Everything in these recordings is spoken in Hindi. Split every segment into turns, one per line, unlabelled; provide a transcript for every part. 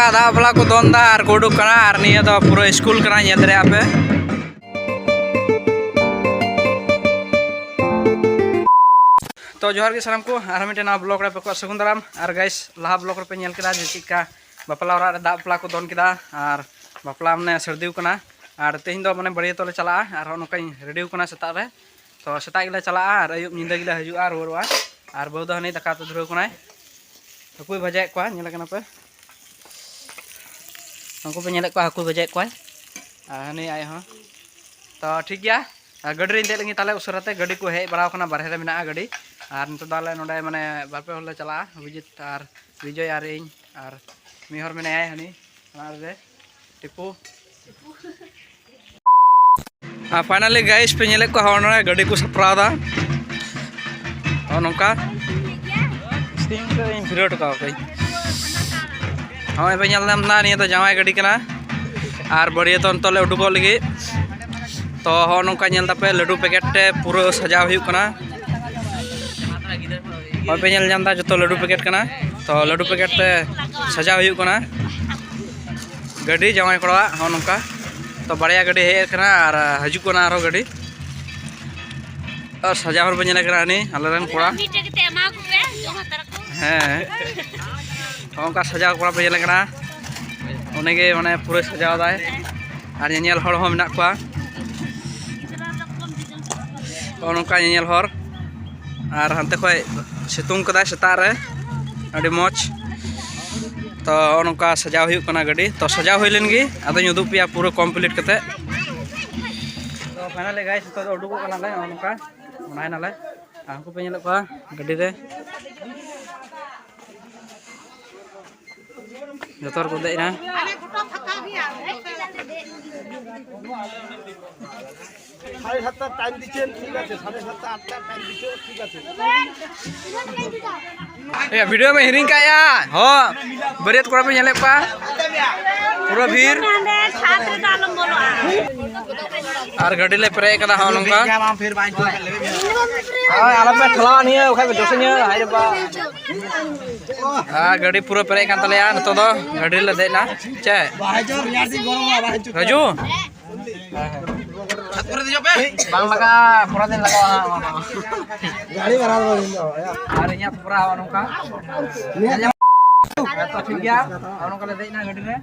आधा बला को दोनदा और को उडुक कना और निया तो पूरा स्कूल कना नेल दरे आपे तो जोहार के सालाम को और मिटे ना ब्लॉग रे पे को सगुन दाराम और गाइस लाहा ब्लॉग रे पे नेल केदा जे चिका बापला ओरा रे दा बापला को दोन केदा और बापला मने सर्दिव कना और तेहिं दो मने बड़िया तोले चला और नोकाई रेडिव कना सेता रे तो सेता गिला चला और अयुब निंदा गिला हजुआ रुआ और बहु दो हनी दाका तो धुरव कनाय तो कोई भजाए को नेल कना पे हमको पे नेले को हाकु बजाय को हनी आय हो तो ठीक गया गाड़ी दे लगी ताले उसराते गाड़ी को हेज बड़ा कना बारहे रे मेना गाड़ी और नितो दाले नोडे माने बारपे होले चला विजित और विजय और इन और मिहर मेना आय हनी रे टिपू फाइनली गाइस पे नेले को होना गाड़ी को सप्रादा और नोका स्टिंग को इन फिरोट का कई हाँ पे ना निया तो जावाई गाड़ी कना और बड़िया तो अंतले उडुको लगी तो हाँ नौका पे लड्डू पैकेट ते पूरा सजाव हुई कना हाँ पे जामदा जो लड्डू पैकेट कना तो लड्डू पैकेट ते सजाव हुई कना गाड़ी जावाई कड़ा हाँ नौका तो बड़िया गाड़ी हेज कना और हजू कना आरो गाड़ी और सजाव पे नेल कना हनी आलेरन कड़ा हाँ उनका सजाव कड़ा पे नेल कना उन्हें माने पूरा सजाव दाय और नेल हर हो मेना को नौका नेल हर और हानते खय सितुंग कदा सेता रे अड़ी मौज तो नौका सजाव हुई कना गाड़ी तो सजाव हुई लेन गी आदो उदुग पे पूरा कमप्लीट कते तो फाइनली गाइस तो उडुक कना ले नौका बनाय नाले हमको पे नेल को गाड़ी रे जोतर को देना वीडियो में हिरिंग का या हो बरियत कोड़ा पे नेले पा पूरा भीड़ और गाड़ी ले प्रे कदा हो नंका आला पे ठला निया ओखाय दोसनिया हाय बा गाड़ी पूरा प्रे कान तले या नतो दो गाड़ी ले देना चे राजू बांग लगा पूरा दिन लगा गाड़ी बना दो अरे यहां पूरा हवा नौका तो ठीक गया और नौका ले देना गाड़ी रे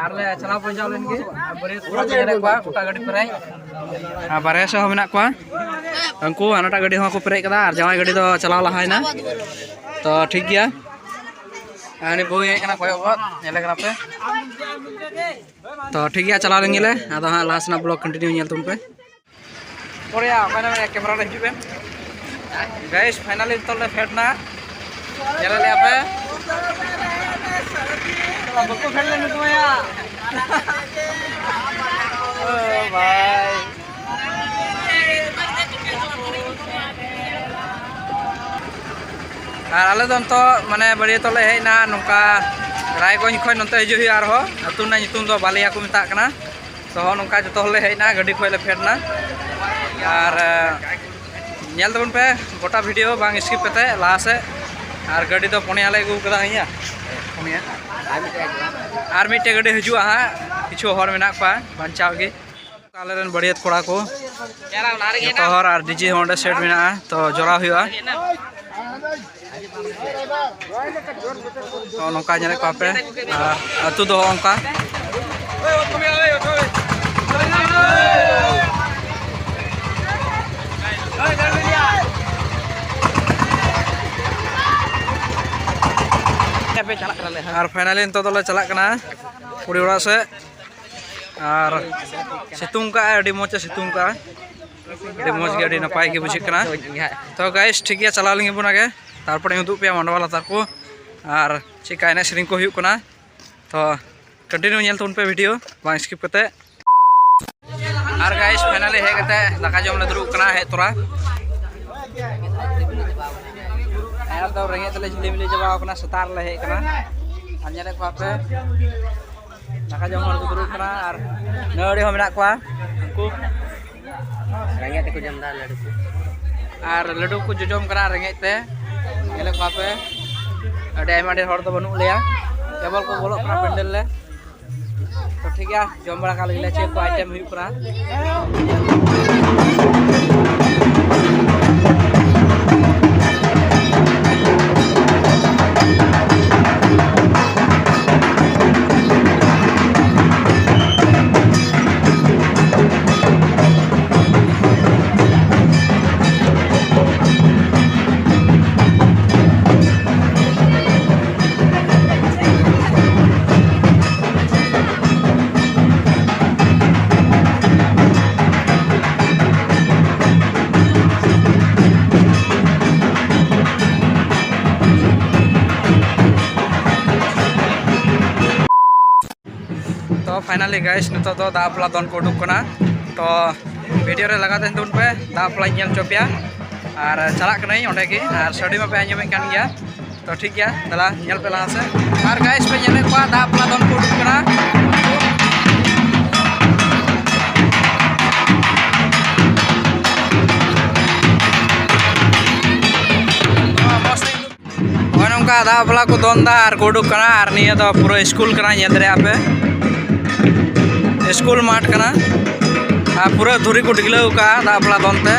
और ले चला पंजाव लेन के बरे पूरा जेरे को कोटा गाड़ी पे बारे से मेना को अंकु अनाटा गाड़ी हो को पेरे कदा और जवाई गाड़ी तो चला लहायना तो ठीक गया आनी बोई हे कना कोय नेले कना पे तो ठीक गया चला लेंगे ले आदो हां लास्ट ना ब्लॉग कंटिन्यू नेल तुम पे पोरिया मैंने कैमरा ले हिजू पे गाइस फाइनली तो ले फेटना नेले ले पे तो बको फेट ले तुम या ओ भाई और आले तो माने बड़िया तो ले हेना नौका रायगंज खय नते हिजु हुई आरो अतु ना नितुम दो बालिया को मेता कना तो नौका जतो ले हेना गाड़ी खय ले फेडना और नेल तबन पे गोटा वीडियो बांग स्किप कते लाहा से और गाड़ी तो पुनिया ले गु कदा हिया पुनिया और मिटे गाड़ी हजुआ हा किछु हर मेना पा बंचाव गे कालेरन बड़िया कोड़ा को तो हर और डीजे होंडे सेट मेना तो जोरा हुआ तो नौका जने को पे अतु दो अंका और फाइनली तो ले चला कना कुड़ी ओड़ा से और सितुंग का अड़ी मोच सितुंग का अड़ी मोच के अड़ी नपाय के बुझे कना तो गाइस ठीक है चला लेंगे बुना के तारपरे उदुग पे मंडवा लातार को और चिका एने सेरिंग को हुई कना तो कंटिन्यू नेल तुन पे वीडियो बांग स्किप कते और गाइस फाइनली हे कते दाका जम ले दुरुब कना हे तोरा यार तो रेंगे तले झिली मिली जवाब अपना सतार ले हेक कना और नेले को पे दाका जम हर दुरुब कना और नड़ी हो मेना को उनको रेंगे ते को जमदा लड्डू और लड्डू को जोजम कना रेंगे ते नेले को पे अडे आयमा ढेर हर तो बनु लेया केवल को बोलो कना पेंडल ले तो ठीक है जम बड़ा का लगे चेक को आइटम हुई कना तो फाइनली गाइस नितो तो दा पला दोन को उडुक कना तो वीडियो रे लगा देन तुन पे दा पला नेल चोपिया और चला कनाई ओंडे की और सडी मा पे आंजमे कान गया तो ठीक गया दला नेल पे लहा से और गाइस पे नेले को दा पला दोन को उडुक कना नौका दा पला को दोन दा और को उडुक कना और निया तो पूरा स्कूल कना नेल दरे आपे स्कूल माठ कना पूरा धुरी को डिगला का दा पला दोनते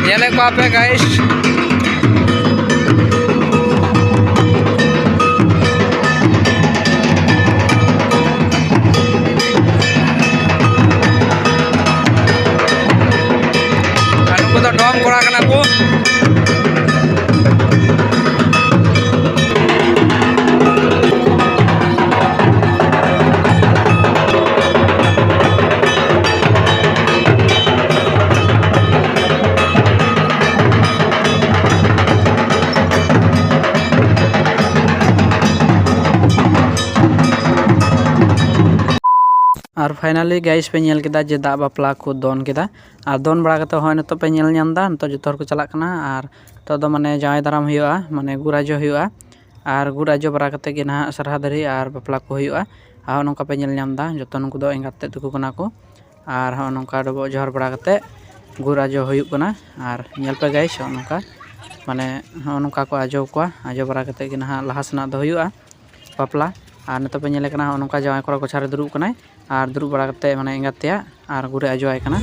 ये को आपे गाइस को तो डोम कोड़ा कना को और फाइनली गाइस पे नेल केदा जे दा बापला को दोन केदा और दोन बड़ा कते होय नतो पे नेल ᱧᱟᱢदा नतो जतो हर को चला कना और तो दो माने जाय दाराम हुआ माने गुराजो हुआ और गुराजो बरा कते गे ना सरहा दरी और बापला को हुआ और नोका पे नेल ᱧामदा जतो नुको दो एंगाते तुको कना को और हो नोका डबो जोहर बड़ा कते गुराजो हुयु कना और नेल पे गाइस नोका माने हो नोका को आजो बरा कते गे ना लहा सना दो हुआ बापला और नतो पे नेल कना नोका जाय कोरा को छारे दुरु कनाय और दुरु बड़ा करते माने एंगातिया और गुरे आजोआय कना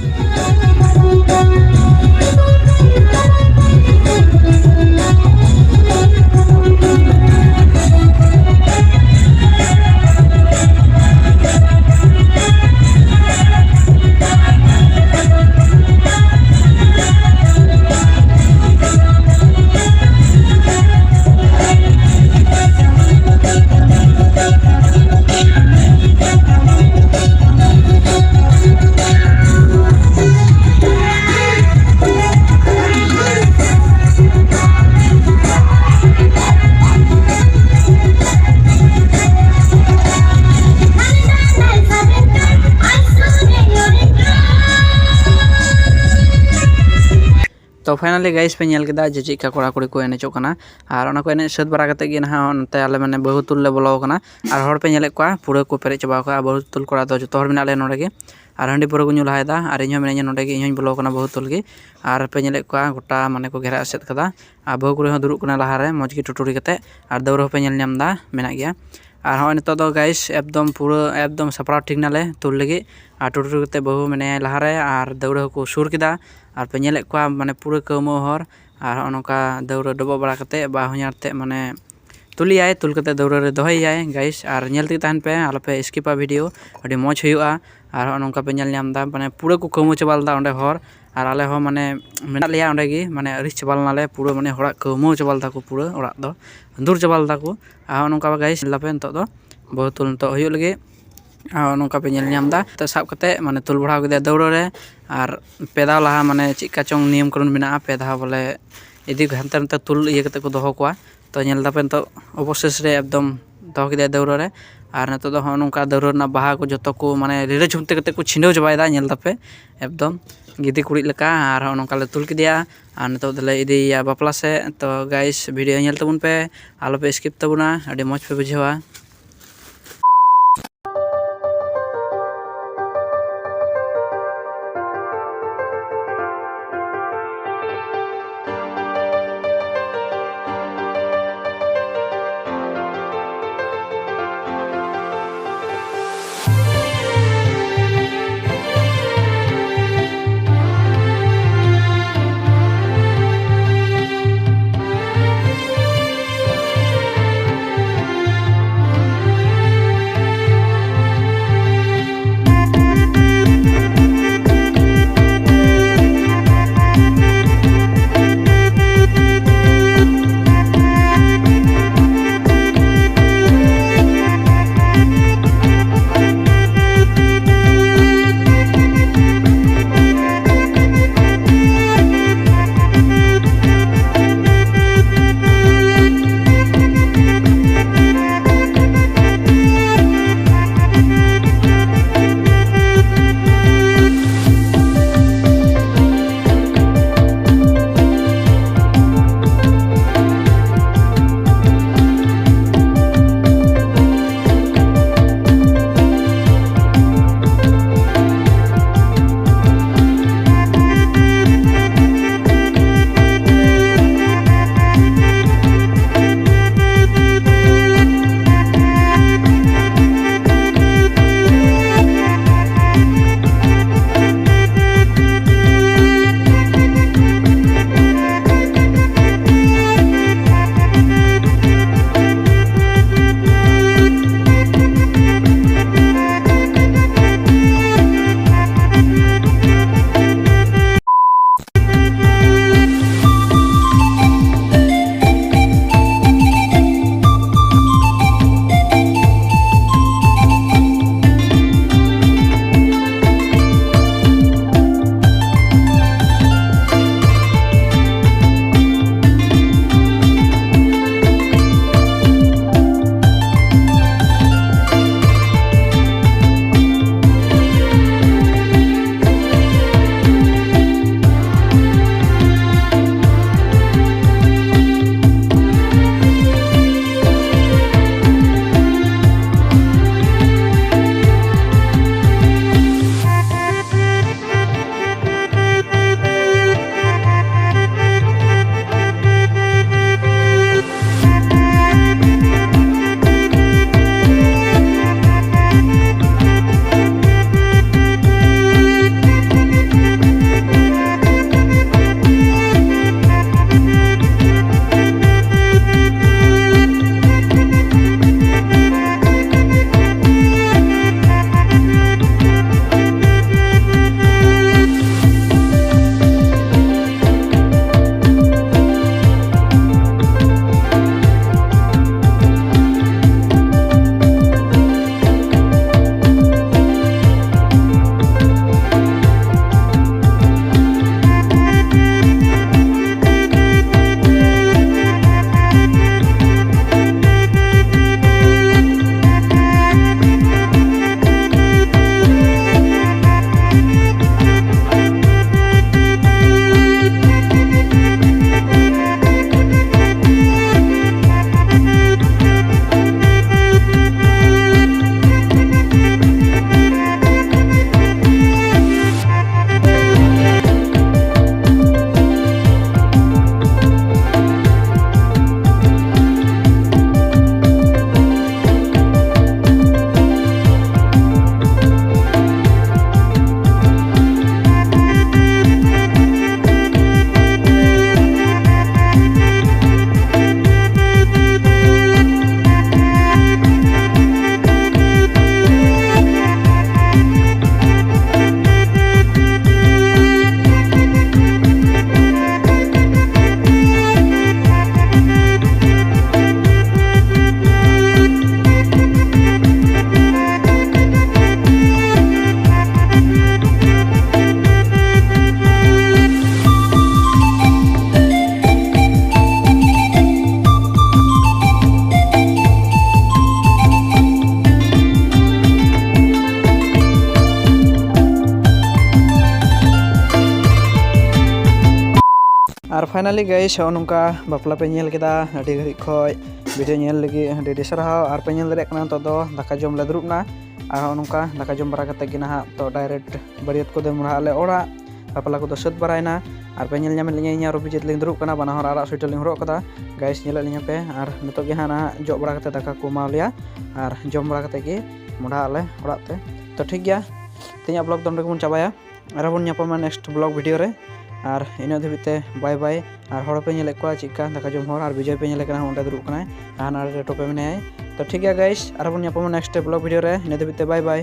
तो फाइनली गाइस पे नेल केदा जे चिका कोड़ा कुड़ी को एनेचो कना और ओना को एने सद बरा कते गे ना नते आले माने बहु तुल ले बोलो कना और हर पे नेले को पूरा को पेरे चबा को बहु तुल कोड़ा दो जतो हर मिना ले नोडे गे और हंडी पूरा को नुलायदा और इन्हो मिना नोडे गे इन्हो बोलो कना बहु तुल गे और पे नेले को गोटा माने को घेरा सेट कदा और बहु कुड़ी हो दुरु कना लहारे मौज गे टुटुरी कते और दौरो पे नेल ᱧᱟᱢदा मेना गया और हो नितो दो गाइस एकदम सपरा ठीक नाले तुल लगे और टुटुरी कते बहु मेने लहारे और दौरो को सुर केदा और पे नेले को माने पूरा कमो हर और नोका दौरो डबो बड़ा कते बा हुयारते माने तुलियाय तुल कते दौरो रे दोहैयाय गाइस और नेलते तहन पे आलोपे स्किपा वीडियो अडी मौज हुआ और नोका पे नेल ᱧᱟᱢदा माने पूरा को कमो चबालदा ओंडे हर और आले हो माने मेना लिया ओंडे गी माने अरिस चबालनाले पूरा माने हड़ा कमो चबालदा को पूरा ओड़ा दो दूर चबालदा को और नोका गाइस लापे नतो दो बहुत तुल नतो हुयु लगे और नोका पे नेल ᱧᱟᱢदा तो साब कते माने तुल बढ़ाव केदे दौरो रे और पेदा लहा माने चिका चोंग नियम करुन मेना पेदा बोले इदी हानते नाते तुल इया कते को दोहो कोआ तो नेल दापे तो अवशेष रे एकदम दो के दौरा रे और नितो दो नौका दौरा रना बाहा को जतो को माने रिरे झुमते कते को छिंडो चबायदा नेल तापे एकदम गिदी कुड़ी लेका और नौका ले तुल किदिया और नितो दले इदिया बापला से। तो गाइस वीडियो नेल तबुन पे आलो पे स्किप तबुना अडी मौज पे बुझेवा। फाइनली गाइस नौका बापला पे नेल केदा अडी घड़ी खय वीडियो नेल लगी अडी सराहाव आर पे नेल दरे कना तो दाका जम ले दुरुबना आर नौका दाका जम बारा कते गिना तो डायरेक्ट बरियत को दे मुरा ले ओड़ा बापला को सत बरायना आर पे नेल ᱧᱟᱢᱮᱫ ᱞᱤᱧᱟ ᱤᱧ ᱨᱚᱵᱤᱡᱤᱛ ᱞᱤᱧ ᱫᱩᱲᱩᱵ ᱠᱟᱱᱟ ᱵᱟᱱᱟ ᱦᱚᱲ ᱟᱨᱟᱜ ᱥᱩᱭᱴᱟᱨ ᱞᱤᱧ ᱦᱚᱨᱚᱜ ᱠᱟᱫᱟ गाइस ᱧᱮᱞᱮᱫ ᱞᱤᱧᱟ ᱯᱮ ᱟᱨ ᱱᱤᱛᱚᱜ ᱜᱮ ᱦᱟᱸᱜ ᱡᱚᱜ ᱵᱟᱲᱟ ᱠᱟᱛᱮ ᱫᱟᱠᱟ ᱠᱚ ᱮᱢᱟᱣ ᱞᱮᱭᱟ ᱟᱨ ᱡᱚᱢ ᱵᱟᱲᱟ ᱠᱟᱛᱮ ᱜᱮ ᱢᱚᱰᱟ ᱟᱞᱮ ᱚᱲᱟᱜ ᱛᱮ ᱛᱚ ᱴᱷᱤक ᱜᱮᱭᱟ ᱛᱮᱦᱮᱧᱟᱜ ब्लॉग ᱫᱚ ᱚᱸᱰᱮ ᱜᱮᱵᱚᱱ ᱪᱟᱵᱟᱭᱟ ᱟᱨ ᱵᱚᱱ ᱧᱟᱯᱟᱢᱟ नेक्स्ट ब्लॉग वीडियो रे और इन धाबित बाय बाय और हड़ पे नेले को चिका दाका जम हर और विजय पे नेले कना ओंडे दुरुब कना हाना टोपे मेने तो ठीक है गाइस और बन नेक्स्ट ब्लॉग वीडियो रे इन धाबित बाय बाय।